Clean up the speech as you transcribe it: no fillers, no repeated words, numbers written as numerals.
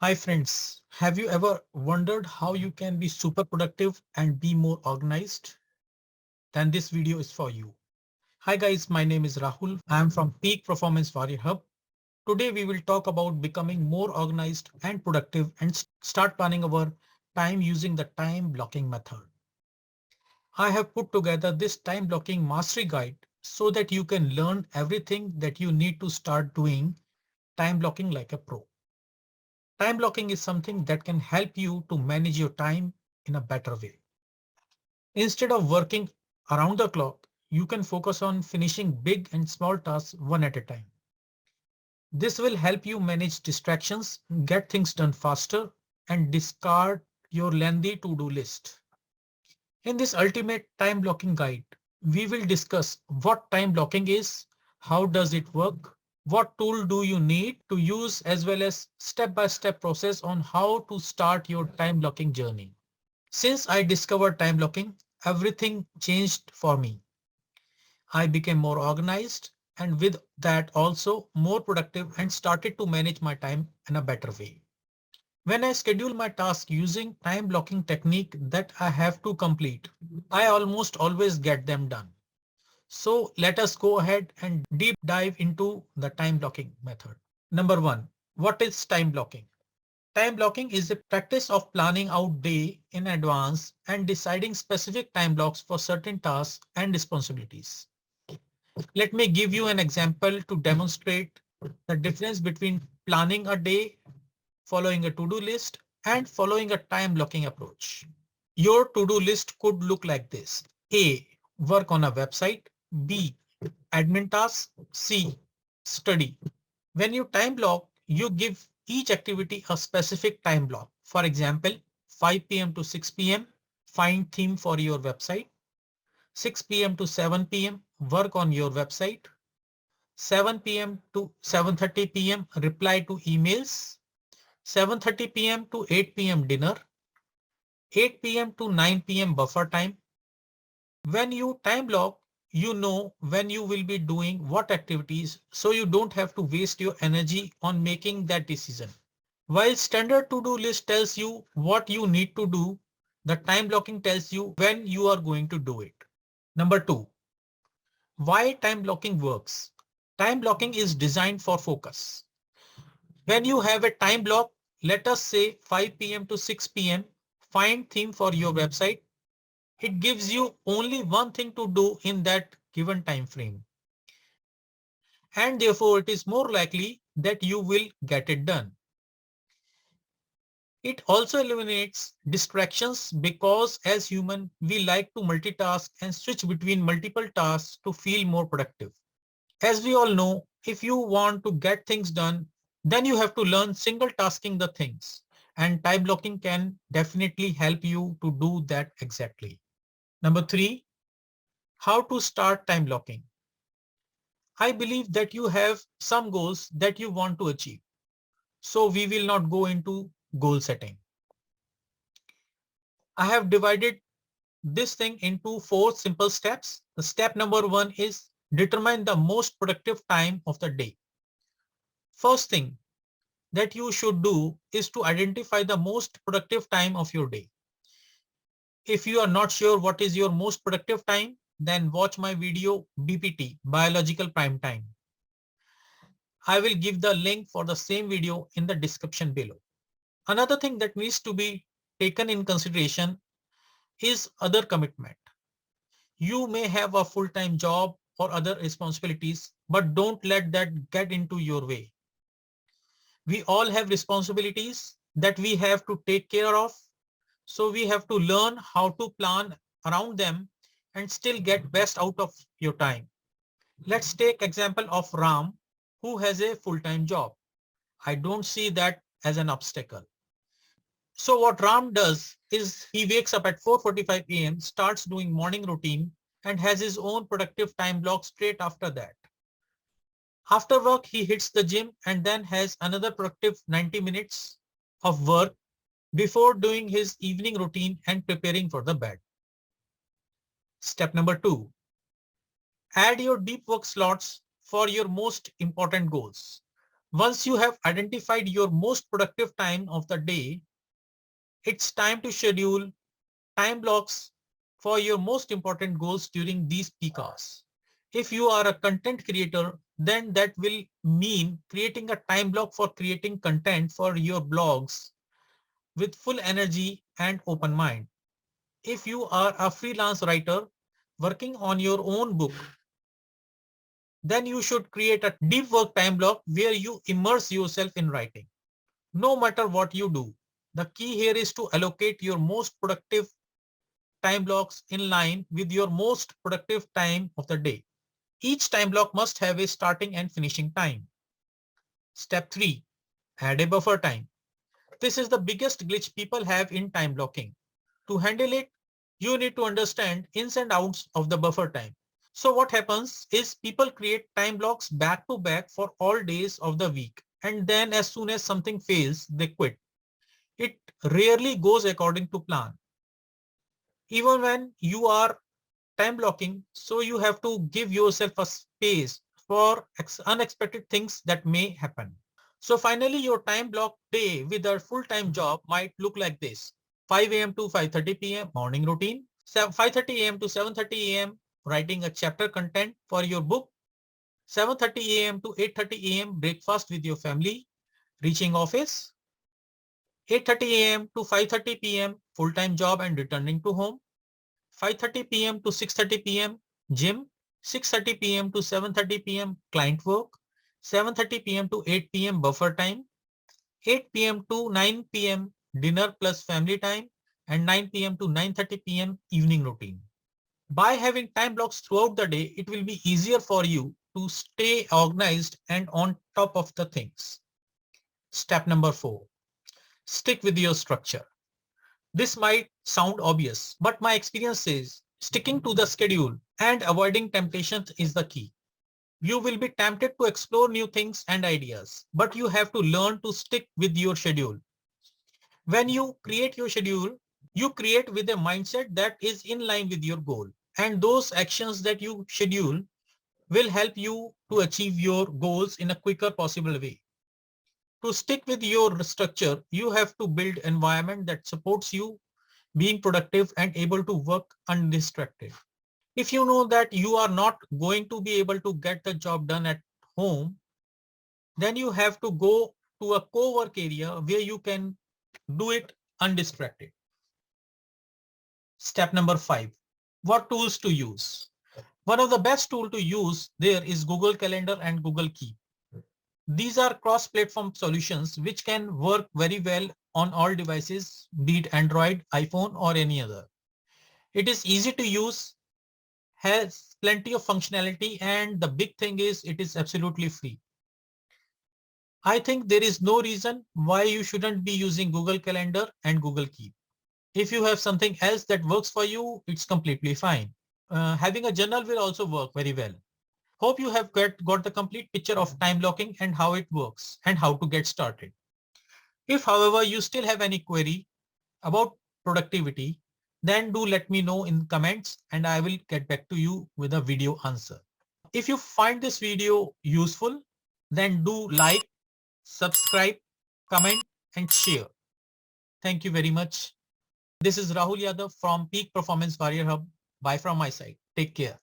Hi friends, have you ever wondered how you can be super productive and be more organized? Then this video is for you. Hi guys, my name is Rahul. I am from Peak Performance Warrior Hub. Today we will talk about becoming more organized and productive and start planning our time using the time blocking method. I have put together this time blocking mastery guide so that you can learn everything that you need to start doing time blocking like a pro. Time blocking is something that can help you to manage your time in a better way. Instead of working around the clock, you can focus on finishing big and small tasks one at a time. This will help you manage distractions, get things done faster, and discard your lengthy to-do list. In this ultimate time blocking guide, we will discuss what time blocking is, how does it work, what tool do you need to use, as well as step-by-step process on how to start your time blocking journey. Since I discovered time blocking, everything changed for me. I became more organized and with that also more productive and started to manage my time in a better way. When I schedule my task using time blocking technique that I have to complete, I almost always get them done. So let us go ahead and deep dive into the time blocking method. Number one, what is time blocking? Time blocking is the practice of planning out day in advance and deciding specific time blocks for certain tasks and responsibilities. Let me give you an example to demonstrate the difference between planning a day, following a to-do list, and following a time blocking approach. Your to-do list could look like this. A. Work on a website. B. Admin tasks. C. Study. When you time block, you give each activity a specific time block. For example, 5 p.m. to 6 p.m. find theme for your website. 6 p.m. to 7 p.m. work on your website. 7 p.m. to 7:30 p.m. reply to emails. 7:30 p.m. to 8 p.m. dinner. 8 p.m. to 9 p.m. buffer time. When you time block, you know when you will be doing what activities, so you don't have to waste your energy on making that decision. While standard to-do list tells you what you need to do, the time blocking tells you when you are going to do it. Number two, why time blocking works. Time blocking is designed for focus. When you have a time block, let us say 5 p.m. to 6 p.m., find theme for your website. It gives you only one thing to do in that given time frame. And therefore, it is more likely that you will get it done. It also eliminates distractions because as human, we like to multitask and switch between multiple tasks to feel more productive. As we all know, if you want to get things done, then you have to learn single tasking the things. And time blocking can definitely help you to do that exactly. Number three, how to start time blocking. I believe that you have some goals that you want to achieve. So we will not go into goal setting. I have divided this thing into four simple steps. The step number one is determine the most productive time of the day. First thing that you should do is to identify the most productive time of your day. If you are not sure what is your most productive time, then watch my video BPT, Biological Prime Time. I will give the link for the same video in the description below. Another thing that needs to be taken in consideration is other commitment. You may have a full-time job or other responsibilities, but don't let that get into your way. We all have responsibilities that we have to take care of. So we have to learn how to plan around them and still get best out of your time. Let's take example of Ram, who has a full-time job. I don't see that as an obstacle. So what Ram does is he wakes up at 4:45 a.m., starts doing morning routine and has his own productive time block straight after that. After work, he hits the gym and then has another productive 90 minutes of work before doing his evening routine and preparing for the bed. Step number two, add your deep work slots for your most important goals. Once you have identified your most productive time of the day, it's time to schedule time blocks for your most important goals during these peak hours. If you are a content creator, then that will mean creating a time block for creating content for your blogs with full energy and open mind. If you are a freelance writer working on your own book, then you should create a deep work time block where you immerse yourself in writing. No matter what you do, the key here is to allocate your most productive time blocks in line with your most productive time of the day. Each time block must have a starting and finishing time. Step 3. Add a buffer time. This is the biggest glitch people have in time blocking. To handle it, you need to understand ins and outs of the buffer time. So what happens is people create time blocks back to back for all days of the week. And then as soon as something fails, they quit. It rarely goes according to plan. Even when you are time blocking, so you have to give yourself a space for unexpected things that may happen. So finally, your time block day with a full-time job might look like this. 5 a.m. to 5:30 p.m. morning routine, 5:30 a.m. to 7:30 a.m. writing a chapter content for your book, 7:30 a.m. to 8:30 a.m. breakfast with your family, reaching office, 8:30 a.m. to 5:30 p.m. full-time job and returning to home, 5:30 p.m. to 6:30 p.m. gym, 6:30 p.m. to 7:30 p.m. client work, 7:30 p.m. to 8 p.m. buffer time, 8 p.m. to 9 p.m. dinner plus family time, and 9 p.m. to 9:30 p.m. evening routine. By having time blocks throughout the day, it will be easier for you to stay organized and on top of the things. Step number 4. Stick with your structure. This might sound obvious, but my experience says sticking to the schedule and avoiding temptations is the key. You will be tempted to explore new things and ideas, but you have to learn to stick with your schedule. When you create your schedule, you create with a mindset that is in line with your goal. And those actions that you schedule will help you to achieve your goals in a quicker possible way. To stick with your structure, you have to build an environment that supports you being productive and able to work undistracted. If you know that you are not going to be able to get the job done at home, then you have to go to a co-work area where you can do it undistracted. Step number 5. What tools to use? One of the best tools to use there is Google Calendar and Google Keep. These are cross-platform solutions which can work very well on all devices, be it Android, iPhone, or any other. It is easy to use, has plenty of functionality, and the big thing is it is absolutely free. I think there is no reason why you shouldn't be using Google Calendar and Google Keep. If you have something else that works for you, it's completely fine. Having a journal will also work very well. Hope you have got the complete picture of time blocking and how it works and how to get started. If, however, you still have any query about productivity, then do let me know in comments and I will get back to you with a video answer. If you find this video useful, then do like, subscribe, comment, and share. Thank you very much. This is Rahul Yadav from Peak Performance Warrior Hub. Bye from my side. Take care.